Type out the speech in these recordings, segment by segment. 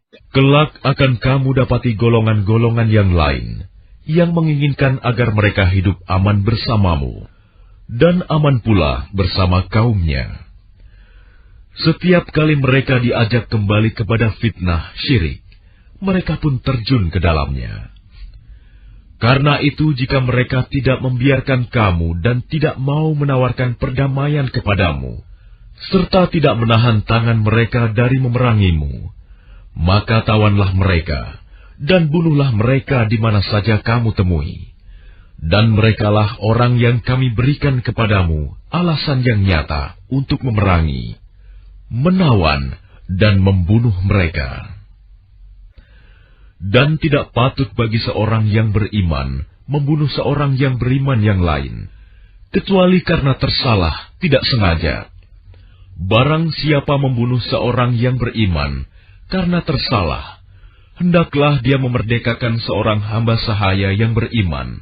Kelak akan kamu dapati golongan-golongan yang lain yang menginginkan agar mereka hidup aman bersamamu dan aman pula bersama kaumnya. Setiap kali mereka diajak kembali kepada fitnah syirik, mereka pun terjun ke dalamnya. Karena itu, jika mereka tidak membiarkan kamu dan tidak mau menawarkan perdamaian kepadamu, serta tidak menahan tangan mereka dari memerangimu, maka tawanlah mereka dan bunuhlah mereka di mana saja kamu temui. Dan merekalah orang yang kami berikan kepadamu alasan yang nyata untuk memerangi, menawan, dan membunuh mereka. Dan tidak patut bagi seorang yang beriman membunuh seorang yang beriman yang lain, kecuali karena tersalah, tidak sengaja. Barang siapa membunuh seorang yang beriman karena tersalah, hendaklah dia memerdekakan seorang hamba sahaya yang beriman,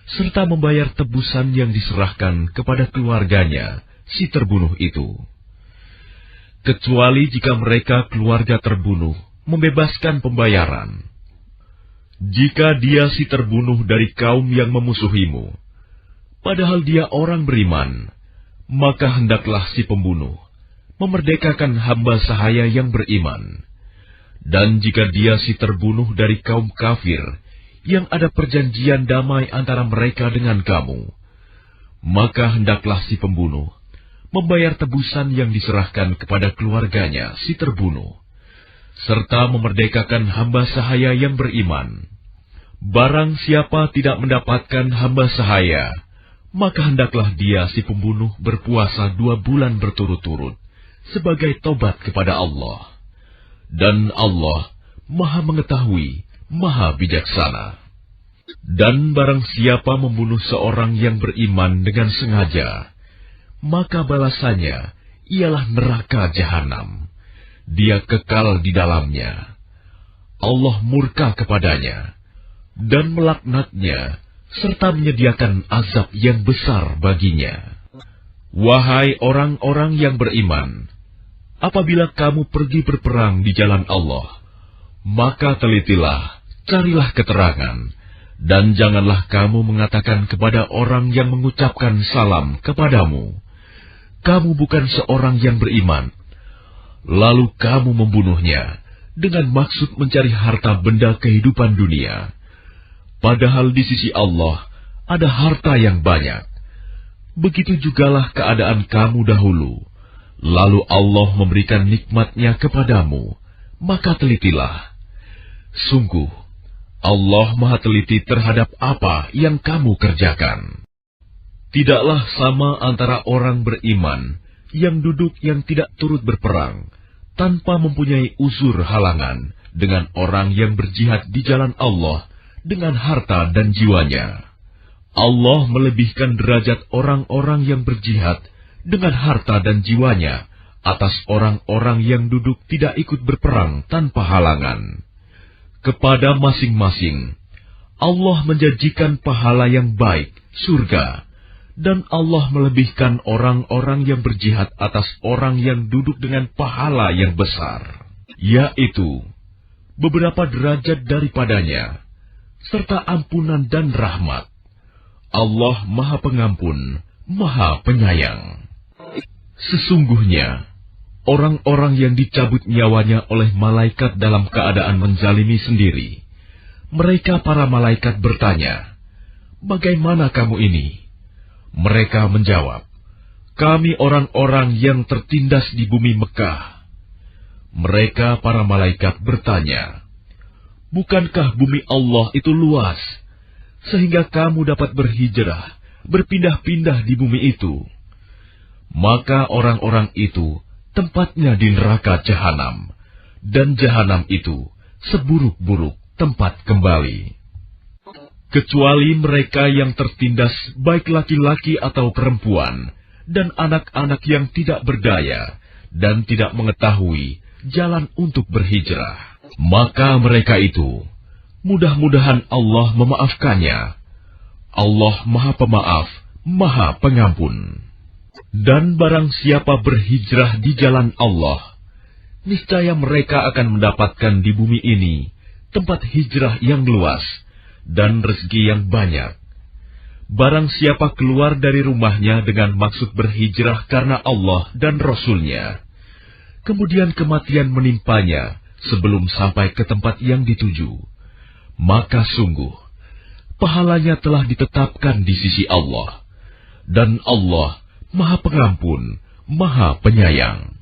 serta membayar tebusan yang diserahkan kepada keluarganya si terbunuh itu. Kecuali jika mereka keluarga terbunuh membebaskan pembayaran. Jika dia si terbunuh dari kaum yang memusuhimu, padahal dia orang beriman, maka hendaklah si pembunuh memerdekakan hamba sahaya yang beriman. Dan jika dia si terbunuh dari kaum kafir, yang ada perjanjian damai antara mereka dengan kamu, maka hendaklah si pembunuh membayar tebusan yang diserahkan kepada keluarganya si terbunuh, serta memerdekakan hamba sahaya yang beriman. Barang siapa tidak mendapatkan hamba sahaya, maka hendaklah dia si pembunuh berpuasa 2 bulan berturut-turut sebagai tobat kepada Allah. Dan Allah Maha Mengetahui, Maha Bijaksana. Dan barang siapa membunuh seorang yang beriman dengan sengaja, maka balasannya ialah neraka jahanam. Dia kekal di dalamnya. Allah murka kepadanya dan melaknatnya, serta menyediakan azab yang besar baginya. Wahai orang-orang yang beriman, apabila kamu pergi berperang di jalan Allah, maka telitilah, carilah keterangan, dan janganlah kamu mengatakan kepada orang yang mengucapkan salam kepadamu, kamu bukan seorang yang beriman, lalu kamu membunuhnya dengan maksud mencari harta benda kehidupan dunia. Padahal di sisi Allah ada harta yang banyak. Begitu jugalah keadaan kamu dahulu. Lalu Allah memberikan nikmat-Nya kepadamu, maka telitilah. Sungguh, Allah Maha teliti terhadap apa yang kamu kerjakan. Tidaklah sama antara orang beriman yang duduk yang tidak turut berperang, tanpa mempunyai uzur halangan, dengan orang yang berjihad di jalan Allah dengan harta dan jiwanya. Allah melebihkan derajat orang-orang yang berjihad dengan harta dan jiwanya atas orang-orang yang duduk tidak ikut berperang tanpa halangan. Kepada masing-masing, Allah menjanjikan pahala yang baik, surga, dan Allah melebihkan orang-orang yang berjihad atas orang yang duduk dengan pahala yang besar, yaitu beberapa derajat daripadanya, serta ampunan dan rahmat. Allah Maha Pengampun, Maha Penyayang. Sesungguhnya, orang-orang yang dicabut nyawanya oleh malaikat dalam keadaan menzalimi sendiri, mereka para malaikat bertanya, "Bagaimana kamu ini?" Mereka menjawab, "Kami orang-orang yang tertindas di bumi Mekah." Mereka para malaikat bertanya, "Bukankah bumi Allah itu luas, sehingga kamu dapat berhijrah, berpindah-pindah di bumi itu?" Maka orang-orang itu tempatnya di neraka jahanam, dan jahanam itu seburuk-buruk tempat kembali. Kecuali mereka yang tertindas, baik laki-laki atau perempuan, dan anak-anak yang tidak berdaya, dan tidak mengetahui jalan untuk berhijrah. Maka mereka itu, mudah-mudahan Allah memaafkannya. Allah Maha Pemaaf, Maha Pengampun. Dan barang siapa berhijrah di jalan Allah, niscaya mereka akan mendapatkan di bumi ini tempat hijrah yang luas dan rezeki yang banyak. Barang siapa keluar dari rumahnya dengan maksud berhijrah karena Allah dan Rasul-Nya, kemudian kematian menimpanya sebelum sampai ke tempat yang dituju, maka sungguh pahalanya telah ditetapkan di sisi Allah, dan Allah Maha Pengampun, Maha Penyayang.